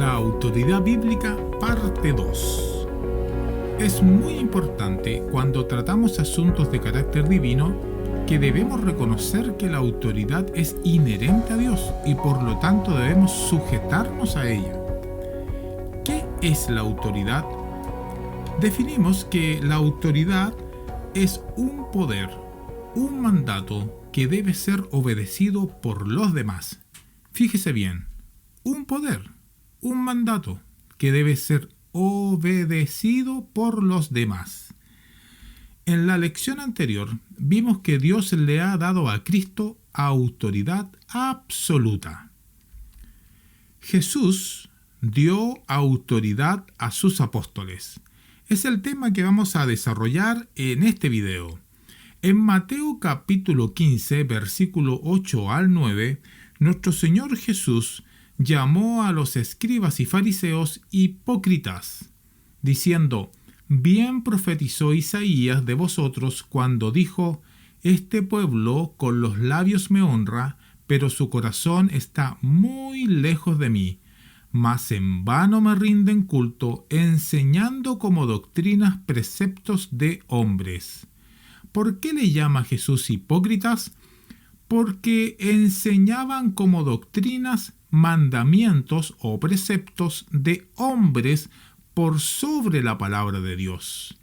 La autoridad bíblica, parte 2. Es muy importante cuando tratamos asuntos de carácter divino que debemos reconocer que la autoridad es inherente a Dios y por lo tanto debemos sujetarnos a ella. ¿Qué es la autoridad? Definimos que la autoridad es un poder, un mandato que debe ser obedecido por los demás. Fíjese bien, un poder, un mandato que debe ser obedecido por los demás. En la lección anterior vimos que Dios le ha dado a Cristo autoridad absoluta. Jesús dio autoridad a sus apóstoles. Es el tema que vamos a desarrollar en este video. En Mateo capítulo 15, versículo 8 al 9, nuestro Señor Jesús llamó a los escribas y fariseos hipócritas, diciendo: bien profetizó Isaías de vosotros cuando dijo: este pueblo con los labios me honra, pero su corazón está muy lejos de mí. Mas en vano me rinden culto, enseñando como doctrinas preceptos de hombres. ¿Por qué le llama Jesús hipócritas? Porque enseñaban como doctrinas mandamientos o preceptos de hombres por sobre la palabra de Dios.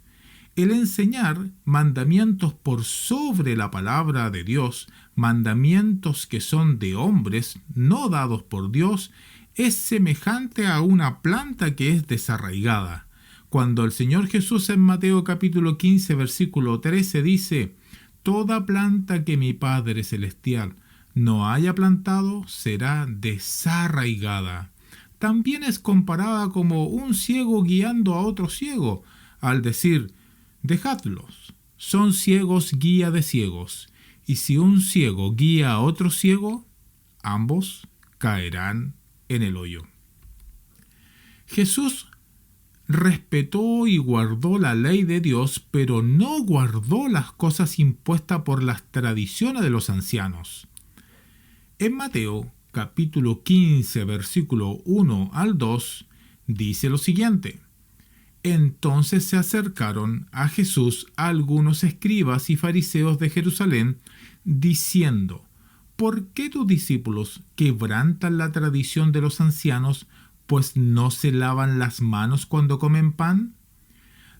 El enseñar mandamientos por sobre la palabra de Dios, mandamientos que son de hombres, no dados por Dios, es semejante a una planta que es desarraigada. Cuando el Señor Jesús en Mateo capítulo 15 versículo 13 dice: toda planta que mi Padre Celestial no haya plantado será desarraigada. También es comparada como un ciego guiando a otro ciego, al decir: dejadlos, son ciegos guía de ciegos, y si un ciego guía a otro ciego, ambos caerán en el hoyo. Jesús respetó y guardó la ley de Dios, pero no guardó las cosas impuestas por las tradiciones de los ancianos. En Mateo capítulo 15, versículo 1 al 2, dice lo siguiente: entonces se acercaron a Jesús algunos escribas y fariseos de Jerusalén, diciendo: ¿por qué tus discípulos quebrantan la tradición de los ancianos, pues no se lavan las manos cuando comen pan?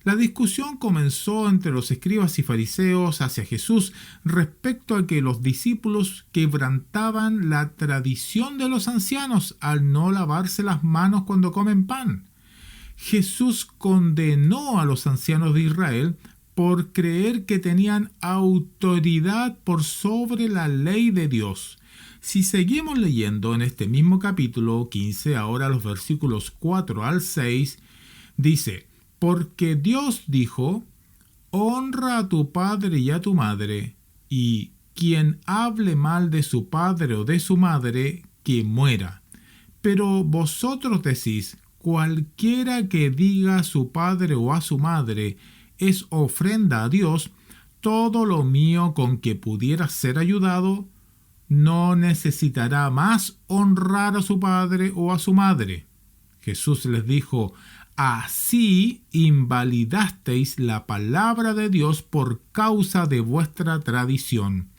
La discusión comenzó entre los escribas y fariseos hacia Jesús respecto a que los discípulos quebrantaban la tradición de los ancianos al no lavarse las manos cuando comen pan. Jesús condenó a los ancianos de Israel por creer que tenían autoridad por sobre la ley de Dios. Si seguimos leyendo en este mismo capítulo 15, ahora los versículos 4 al 6, dice: porque Dios dijo: honra a tu padre y a tu madre, y quien hable mal de su padre o de su madre, que muera. Pero vosotros decís: cualquiera que diga a su padre o a su madre es ofrenda a Dios, todo lo mío con que pudiera ser ayudado, no necesitará más honrar a su padre o a su madre. Jesús les dijo: así invalidasteis la palabra de Dios por causa de vuestra tradición.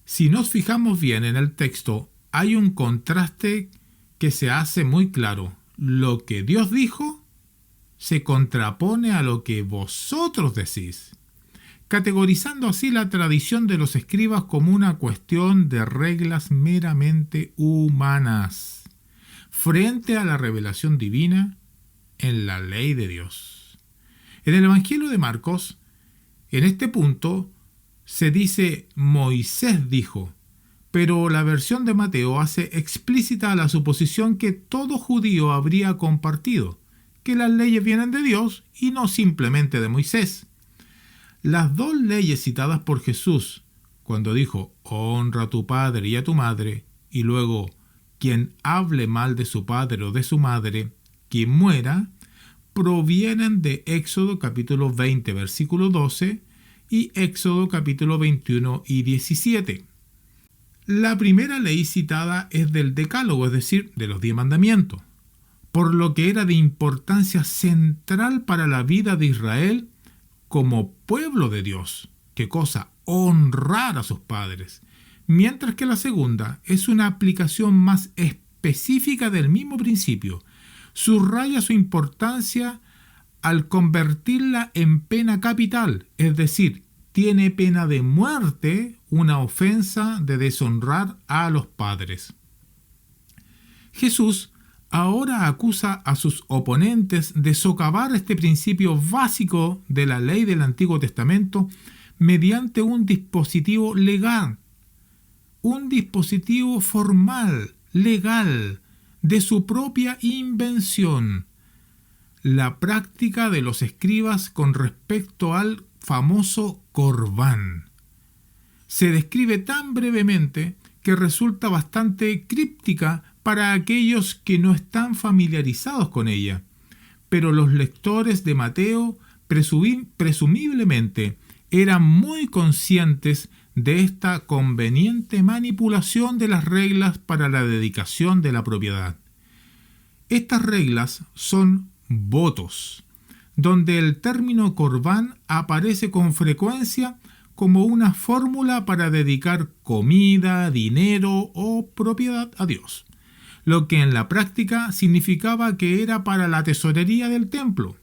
Si nos fijamos bien en el texto, hay un contraste que se hace muy claro. Lo que Dios dijo se contrapone a lo que vosotros decís, categorizando así la tradición de los escribas como una cuestión de reglas meramente humanas, frente a la revelación divina en la ley de Dios. En el Evangelio de Marcos, en este punto, se dice: Moisés dijo, pero la versión de Mateo hace explícita la suposición que todo judío habría compartido, que las leyes vienen de Dios y no simplemente de Moisés. Las dos leyes citadas por Jesús, cuando dijo: honra a tu padre y a tu madre, y luego: quien hable mal de su padre o de su madre, que muera, provienen de Éxodo capítulo 20, versículo 12 y Éxodo capítulo 21 y 17. La primera ley citada es del Decálogo, es decir, de los 10 mandamientos. por lo que era de importancia central para la vida de Israel como pueblo de Dios. ¿Qué cosa? Honrar a sus padres. Mientras que la segunda es una aplicación más específica del mismo principio. Subraya su importancia al convertirla en pena capital, es decir, tiene pena de muerte una ofensa de deshonrar a los padres. Jesús ahora acusa a sus oponentes de socavar este principio básico de la ley del Antiguo Testamento mediante un dispositivo legal, un dispositivo formal, legal, de su propia invención, la práctica de los escribas con respecto al famoso Corbán. Se describe tan brevemente que resulta bastante críptica para aquellos que no están familiarizados con ella, pero los lectores de Mateo presumiblemente eran muy conscientes de esta conveniente manipulación de las reglas para la dedicación de la propiedad. Estas reglas son votos, donde el término Corbán aparece con frecuencia como una fórmula para dedicar comida, dinero o propiedad a Dios, lo que en la práctica significaba que era para la tesorería del templo.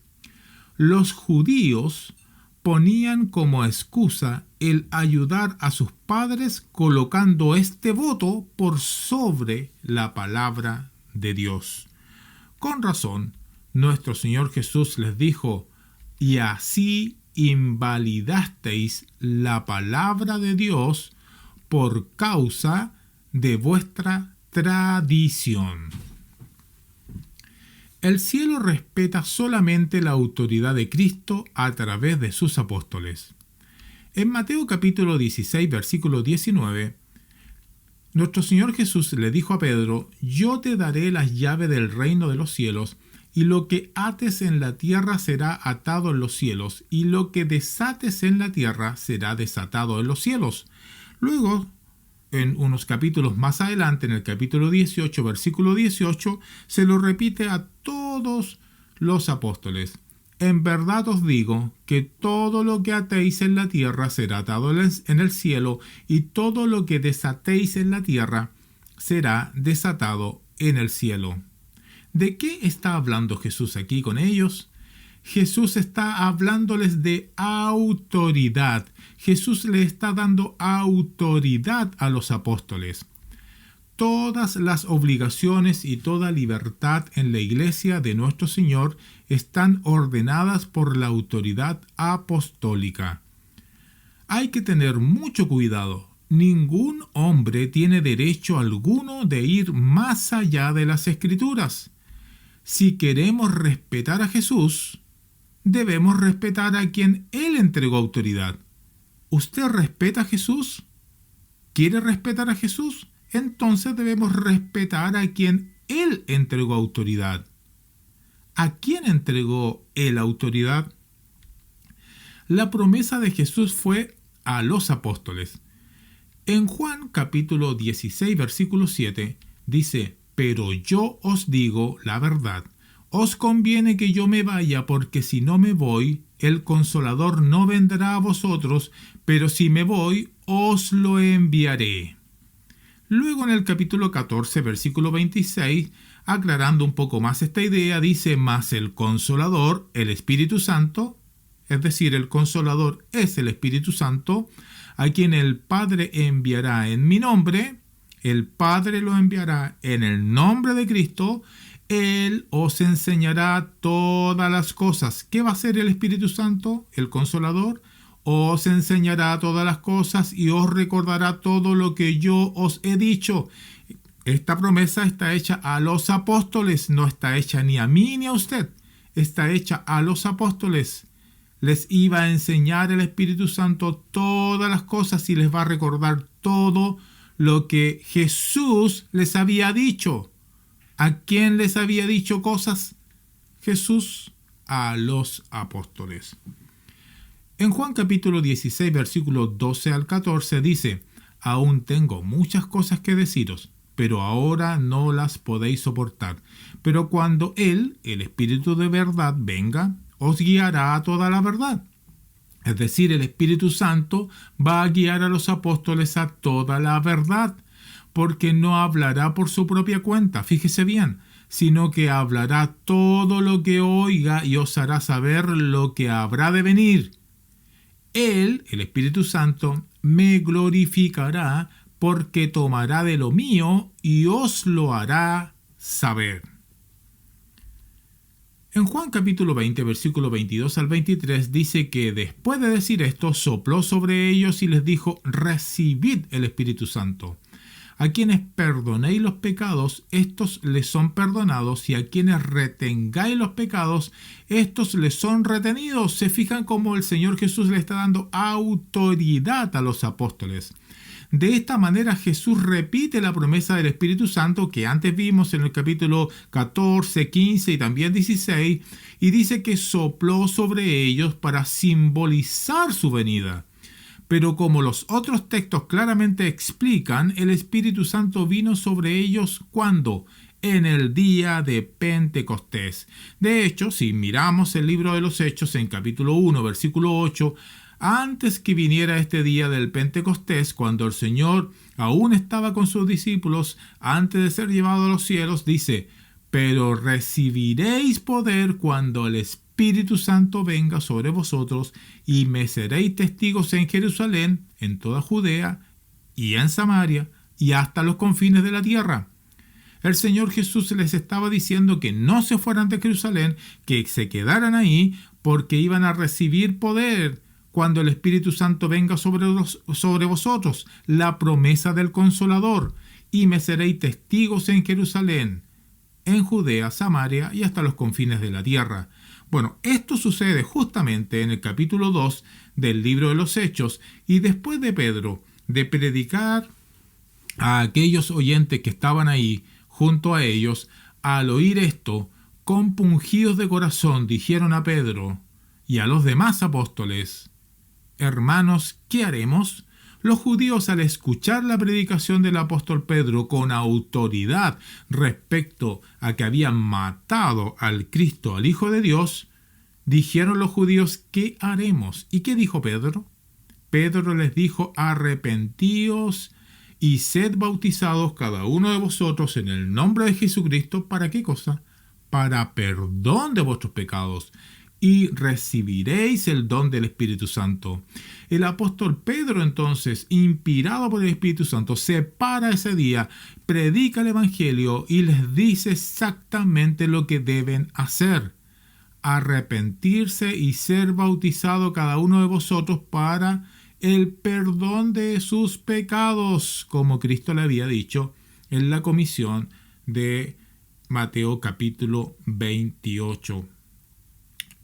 Los judíos ponían como excusa el ayudar a sus padres colocando este voto por sobre la palabra de Dios. Con razón, nuestro Señor Jesús les dijo: y así invalidasteis la palabra de Dios por causa de vuestra tradición. El cielo respeta solamente la autoridad de Cristo a través de sus apóstoles. En Mateo capítulo 16, versículo 19, nuestro Señor Jesús le dijo a Pedro: yo te daré las llaves del reino de los cielos, y lo que ates en la tierra será atado en los cielos, y lo que desates en la tierra será desatado en los cielos. Luego, en unos capítulos más adelante, en el capítulo 18, versículo 18, se lo repite a todos los apóstoles: en verdad os digo que todo lo que atéis en la tierra será atado en el cielo, y todo lo que desatéis en la tierra será desatado en el cielo. ¿De qué está hablando Jesús aquí con ellos? Jesús está hablándoles de autoridad. Jesús le está dando autoridad a los apóstoles. Todas las obligaciones y toda libertad en la iglesia de nuestro Señor están ordenadas por la autoridad apostólica. Hay que tener mucho cuidado. Ningún hombre tiene derecho alguno de ir más allá de las Escrituras. Si queremos respetar a Jesús, debemos respetar a quien Él entregó autoridad. ¿Usted respeta a Jesús? ¿Quiere respetar a Jesús? Entonces debemos respetar a quien Él entregó autoridad. ¿A quién entregó Él autoridad? La promesa de Jesús fue a los apóstoles. En Juan capítulo 16, versículo 7, dice: pero yo os digo la verdad, os conviene que yo me vaya, porque si no me voy, el Consolador no vendrá a vosotros, pero si me voy, os lo enviaré. Luego en el capítulo 14, versículo 26, aclarando un poco más esta idea, dice: mas el Consolador, el Espíritu Santo, es decir, el Consolador es el Espíritu Santo, a quien el Padre enviará en mi nombre, el Padre lo enviará en el nombre de Cristo, Él os enseñará todas las cosas. ¿Qué va a hacer el Espíritu Santo, el Consolador? Os enseñará todas las cosas y os recordará todo lo que yo os he dicho. Esta promesa está hecha a los apóstoles, no está hecha ni a mí ni a usted. Está hecha a los apóstoles. Les iba a enseñar el Espíritu Santo todas las cosas y les va a recordar todo lo que Jesús les había dicho. ¿A quién les había dicho cosas? Jesús a los apóstoles. En Juan capítulo 16, versículos 12 al 14 dice: aún tengo muchas cosas que deciros, pero ahora no las podéis soportar. Pero cuando Él, el Espíritu de verdad, venga, os guiará a toda la verdad. Es decir, el Espíritu Santo va a guiar a los apóstoles a toda la verdad, porque no hablará por su propia cuenta, fíjese bien, sino que hablará todo lo que oiga y os hará saber lo que habrá de venir. Él, el Espíritu Santo, me glorificará porque tomará de lo mío y os lo hará saber. En Juan capítulo 20, versículo 22 al 23 dice que después de decir esto, sopló sobre ellos y les dijo: recibid el Espíritu Santo. A quienes perdonéis los pecados, estos les son perdonados, y a quienes retengáis los pecados, estos les son retenidos. Se fijan cómo el Señor Jesús le está dando autoridad a los apóstoles. De esta manera Jesús repite la promesa del Espíritu Santo que antes vimos en el capítulo 14, 15 y también 16, y dice que sopló sobre ellos para simbolizar su venida. Pero como los otros textos claramente explican, el Espíritu Santo vino sobre ellos ¿cuándo? En el día de Pentecostés. De hecho, si miramos el libro de los Hechos en capítulo 1, versículo 8, antes que viniera este día del Pentecostés, cuando el Señor aún estaba con sus discípulos, antes de ser llevado a los cielos, dice: pero recibiréis poder cuando el Espíritu Santo venga sobre vosotros, y me seréis testigos en Jerusalén, en toda Judea y en Samaria, y hasta los confines de la tierra. El Señor Jesús les estaba diciendo que no se fueran de Jerusalén, que se quedaran ahí, porque iban a recibir poder cuando el Espíritu Santo venga sobre vosotros, la promesa del Consolador, y me seréis testigos en Jerusalén, en Judea, Samaria y hasta los confines de la tierra. Bueno, esto sucede justamente en el capítulo 2 del libro de los Hechos, y después de Pedro de predicar a aquellos oyentes que estaban ahí junto a ellos, al oír esto, compungidos de corazón, dijeron a Pedro y a los demás apóstoles: hermanos, ¿qué haremos? Los judíos, al escuchar la predicación del apóstol Pedro con autoridad respecto a que habían matado al Cristo, al Hijo de Dios, dijeron los judíos: ¿qué haremos? ¿Y qué dijo Pedro? Pedro les dijo: arrepentíos y sed bautizados cada uno de vosotros en el nombre de Jesucristo. ¿Para qué cosa? Para perdón de vuestros pecados, y recibiréis el don del Espíritu Santo. El apóstol Pedro, entonces, inspirado por el Espíritu Santo, se para ese día, predica el Evangelio y les dice exactamente lo que deben hacer: arrepentirse y ser bautizado cada uno de vosotros para el perdón de sus pecados, como Cristo le había dicho en la comisión de Mateo capítulo 28.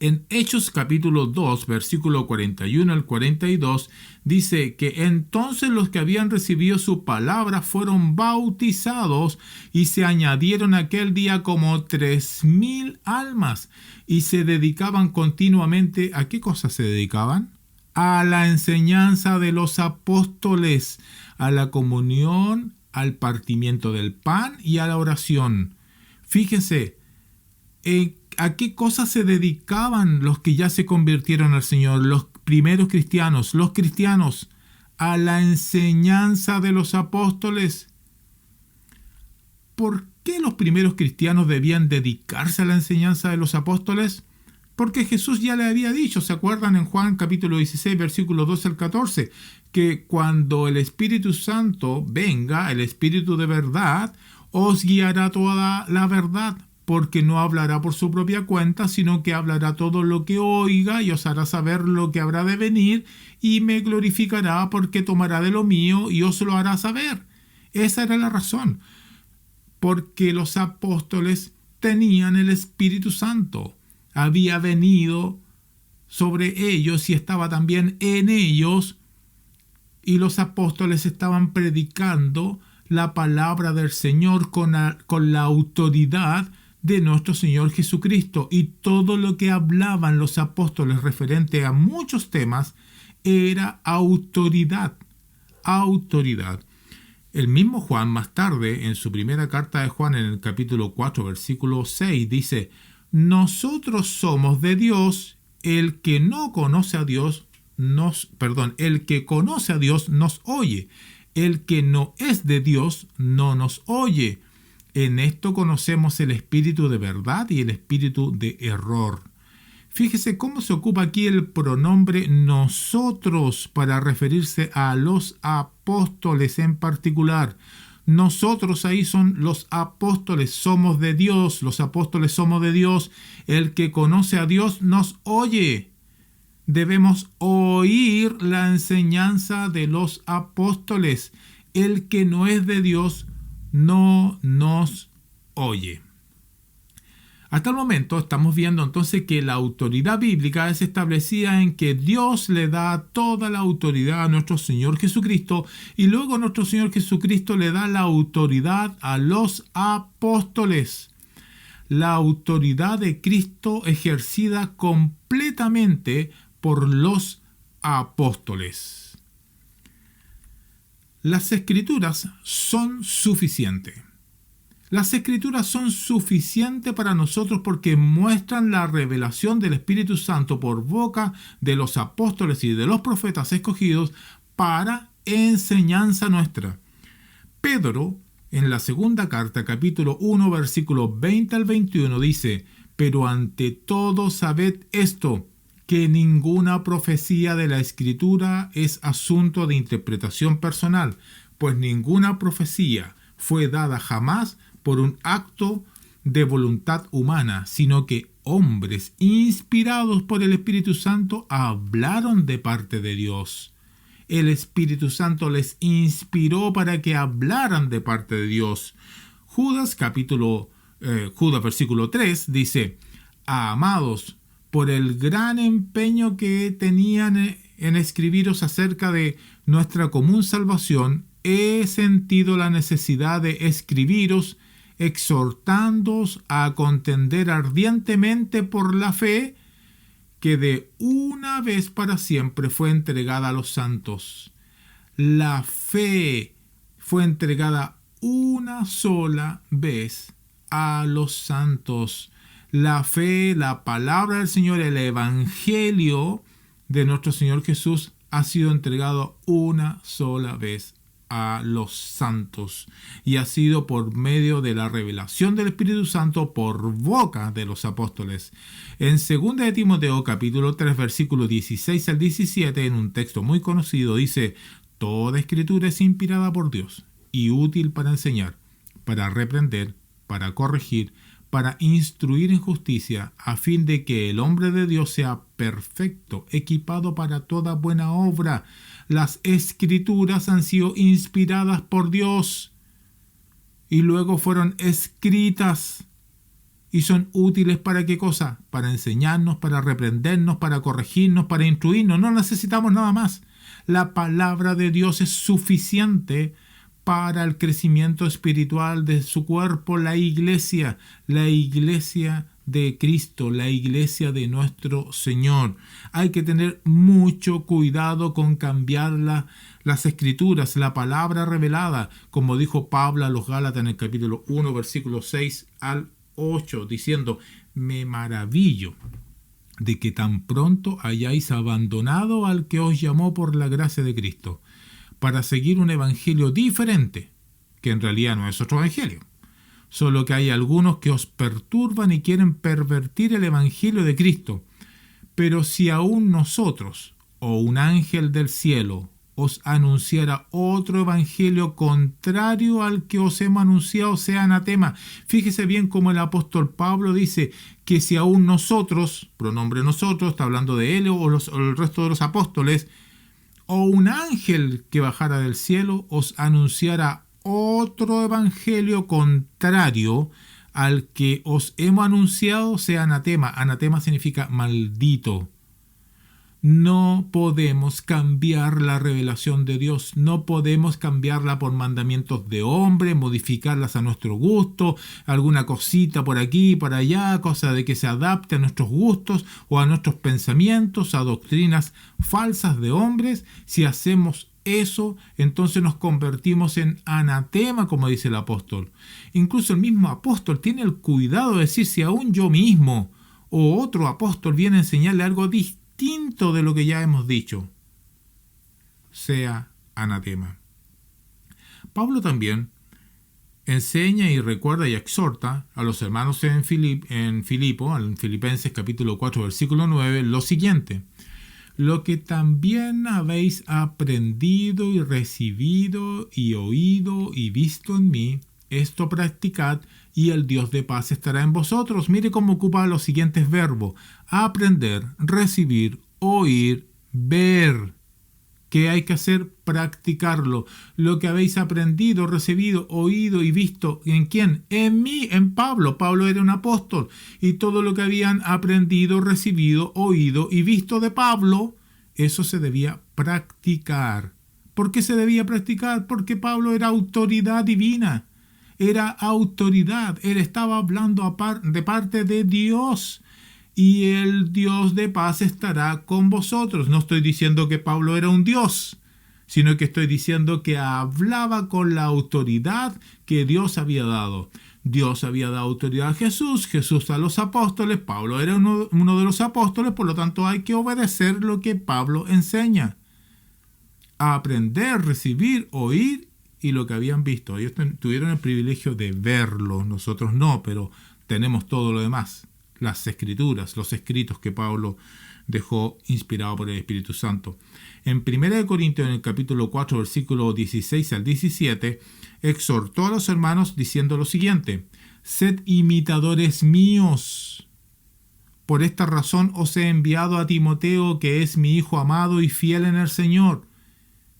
En Hechos capítulo 2, versículo 41 al 42, dice que entonces los que habían recibido su palabra fueron bautizados, y se añadieron aquel día como 3,000 almas, y se dedicaban continuamente. ¿A qué cosas se dedicaban? A la enseñanza de los apóstoles, a la comunión, al partimiento del pan y a la oración. Fíjense, ¿a qué cosas se dedicaban los que ya se convirtieron al Señor? Los primeros cristianos, los cristianos, a la enseñanza de los apóstoles. ¿Por qué los primeros cristianos debían dedicarse a la enseñanza de los apóstoles? Porque Jesús ya le había dicho, ¿se acuerdan en Juan capítulo 16, versículo 12 al 14? Que cuando el Espíritu Santo venga, el Espíritu de verdad, os guiará toda la verdad, porque no hablará por su propia cuenta, sino que hablará todo lo que oiga y os hará saber lo que habrá de venir, y me glorificará porque tomará de lo mío y os lo hará saber. Esa era la razón, porque los apóstoles tenían el Espíritu Santo. Había venido sobre ellos y estaba también en ellos, y los apóstoles estaban predicando la palabra del Señor con la autoridad de nuestro Señor Jesucristo, y todo lo que hablaban los apóstoles referente a muchos temas era autoridad. El mismo Juan más tarde, en su primera carta de Juan, en el capítulo 4, versículo 6, dice: nosotros somos de Dios, el que conoce a Dios nos oye, el que no es de Dios no nos oye. En esto conocemos el espíritu de verdad y el espíritu de error. Fíjese cómo se ocupa aquí el pronombre nosotros para referirse a los apóstoles en particular. Nosotros ahí son los apóstoles, somos de Dios, los apóstoles somos de Dios. El que conoce a Dios nos oye. Debemos oír la enseñanza de los apóstoles. El que no es de Dios no nos oye. Hasta el momento estamos viendo entonces que la autoridad bíblica es establecida en que Dios le da toda la autoridad a nuestro Señor Jesucristo y luego nuestro Señor Jesucristo le da la autoridad a los apóstoles. La autoridad de Cristo ejercida completamente por los apóstoles. Las Escrituras son suficientes. Las Escrituras son suficientes para nosotros porque muestran la revelación del Espíritu Santo por boca de los apóstoles y de los profetas escogidos para enseñanza nuestra. Pedro, en la segunda carta, capítulo 1, versículos 20 al 21, dice: pero ante todo sabed esto, que ninguna profecía de la Escritura es asunto de interpretación personal, pues ninguna profecía fue dada jamás por un acto de voluntad humana, sino que hombres inspirados por el Espíritu Santo hablaron de parte de Dios. El Espíritu Santo les inspiró para que hablaran de parte de Dios. Judas versículo 3 dice: amados, por el gran empeño que tenían en escribiros acerca de nuestra común salvación, he sentido la necesidad de escribiros, exhortándoos a contender ardientemente por la fe que de una vez para siempre fue entregada a los santos. La fe fue entregada una sola vez a los santos. La fe, la palabra del Señor, el evangelio de nuestro Señor Jesús ha sido entregado una sola vez a los santos y ha sido por medio de la revelación del Espíritu Santo por boca de los apóstoles. En 2 de Timoteo capítulo 3 versículos 16 al 17, en un texto muy conocido, dice: toda escritura es inspirada por Dios y útil para enseñar, para reprender, para corregir, para instruir en justicia, a fin de que el hombre de Dios sea perfecto, equipado para toda buena obra. Las Escrituras han sido inspiradas por Dios y luego fueron escritas y son útiles ¿para qué cosa? Para enseñarnos, para reprendernos, para corregirnos, para instruirnos. No necesitamos nada más. La palabra de Dios es suficiente para el crecimiento espiritual de su cuerpo, la iglesia de Cristo, la iglesia de nuestro Señor. Hay que tener mucho cuidado con cambiar las escrituras, la palabra revelada, como dijo Pablo a los Gálatas en el capítulo 1, versículos 6 al 8, diciendo: me maravillo de que tan pronto hayáis abandonado al que os llamó por la gracia de Cristo, para seguir un evangelio diferente, que en realidad no es otro evangelio. Solo que hay algunos que os perturban y quieren pervertir el evangelio de Cristo. Pero si aún nosotros, o un ángel del cielo, os anunciara otro evangelio contrario al que os hemos anunciado, sea anatema. Fíjese bien cómo el apóstol Pablo dice que si aún nosotros, pronombre nosotros, está hablando de él o el resto de los apóstoles, o un ángel que bajara del cielo os anunciara otro evangelio contrario al que os hemos anunciado, sea anatema. Anatema significa maldito. No podemos cambiar la revelación de Dios, no podemos cambiarla por mandamientos de hombre, modificarlas a nuestro gusto, alguna cosita por aquí, por allá, cosa de que se adapte a nuestros gustos o a nuestros pensamientos, a doctrinas falsas de hombres. Si hacemos eso, entonces nos convertimos en anatema, como dice el apóstol. Incluso el mismo apóstol tiene el cuidado de decir, si aún yo mismo o otro apóstol viene a enseñarle algo distinto de lo que ya hemos dicho, sea anatema. Pablo también enseña y recuerda y exhorta a los hermanos en Filipenses capítulo 4 versículo 9 lo siguiente: lo que también habéis aprendido y recibido y oído y visto en mí, esto practicad, y el Dios de paz estará en vosotros. Mire cómo ocupa los siguientes verbos: aprender, recibir, oír, ver. ¿Qué hay que hacer? Practicarlo. Lo que habéis aprendido, recibido, oído y visto, ¿en quién? En mí, en Pablo. Pablo era un apóstol. Y todo lo que habían aprendido, recibido, oído y visto de Pablo, eso se debía practicar. ¿Por qué se debía practicar? Porque Pablo era autoridad divina. Era autoridad. Él estaba hablando de parte de Dios. Y el Dios de paz estará con vosotros. No estoy diciendo que Pablo era un Dios, sino que estoy diciendo que hablaba con la autoridad que Dios había dado. Dios había dado autoridad a Jesús, Jesús a los apóstoles, Pablo era uno de los apóstoles, por lo tanto hay que obedecer lo que Pablo enseña. A aprender, recibir, oír y lo que habían visto. Ellos tuvieron el privilegio de verlo, nosotros no, pero tenemos todo lo demás. Las escrituras, los escritos que Pablo dejó inspirado por el Espíritu Santo. En 1 Corintios, en el capítulo 4, versículo 16 al 17, exhortó a los hermanos diciendo lo siguiente: sed imitadores míos. Por esta razón os he enviado a Timoteo, que es mi hijo amado y fiel en el Señor.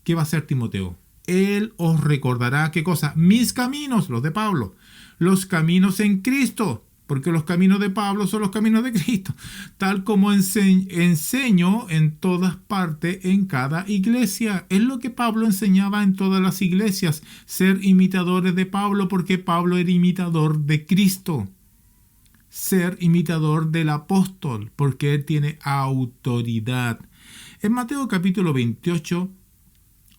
¿Qué va a hacer Timoteo? Él os recordará, ¿qué cosa? Mis caminos, los de Pablo, los caminos en Cristo. Porque los caminos de Pablo son los caminos de Cristo, tal como enseño en todas partes, en cada iglesia. Es lo que Pablo enseñaba en todas las iglesias, ser imitadores de Pablo, porque Pablo era imitador de Cristo. Ser imitador del apóstol, porque él tiene autoridad. En Mateo capítulo 28,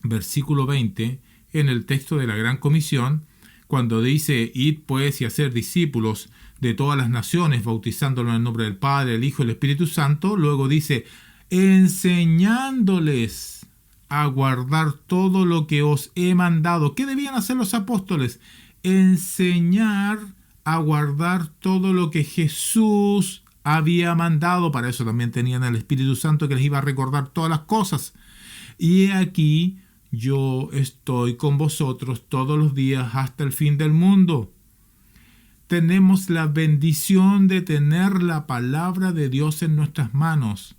versículo 20, en el texto de la Gran Comisión, cuando dice, id pues y hacer discípulos de todas las naciones, bautizándolos en el nombre del Padre, el Hijo y el Espíritu Santo, luego dice, enseñándoles a guardar todo lo que os he mandado. ¿Qué debían hacer los apóstoles? Enseñar a guardar todo lo que Jesús había mandado. Para eso también tenían el Espíritu Santo que les iba a recordar todas las cosas. Y he aquí, yo estoy con vosotros todos los días hasta el fin del mundo. Tenemos la bendición de tener la palabra de Dios en nuestras manos.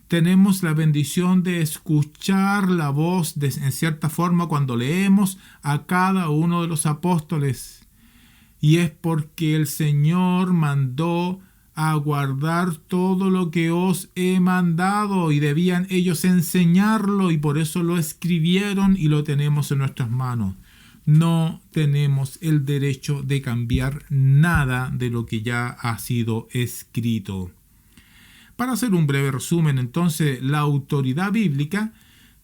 Tenemos la bendición de escuchar la voz, en cierta forma, cuando leemos a cada uno de los apóstoles. Y es porque el Señor mandó a guardar todo lo que os he mandado y debían ellos enseñarlo y por eso lo escribieron y lo tenemos en nuestras manos. No tenemos el derecho de cambiar nada de lo que ya ha sido escrito. Para hacer un breve resumen, entonces, la autoridad bíblica,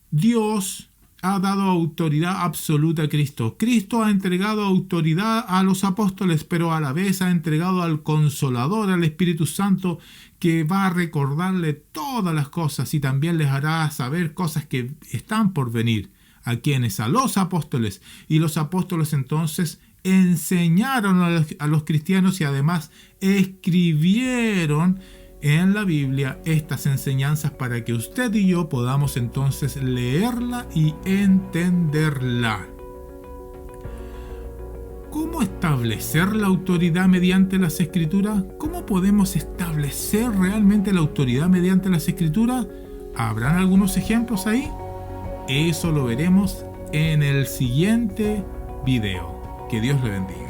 Dios ha dado autoridad absoluta a Cristo. Cristo ha entregado autoridad a los apóstoles, pero a la vez ha entregado al Consolador, al Espíritu Santo, que va a recordarle todas las cosas y también les hará saber cosas que están por venir. ¿A quienes? A los apóstoles. Y los apóstoles entonces enseñaron a los cristianos y además escribieron en la Biblia estas enseñanzas para que usted y yo podamos entonces leerla y entenderla. ¿Cómo establecer la autoridad mediante las Escrituras? ¿Cómo podemos establecer realmente la autoridad mediante las Escrituras? ¿Habrán algunos ejemplos ahí? Eso lo veremos en el siguiente video. Que Dios le bendiga.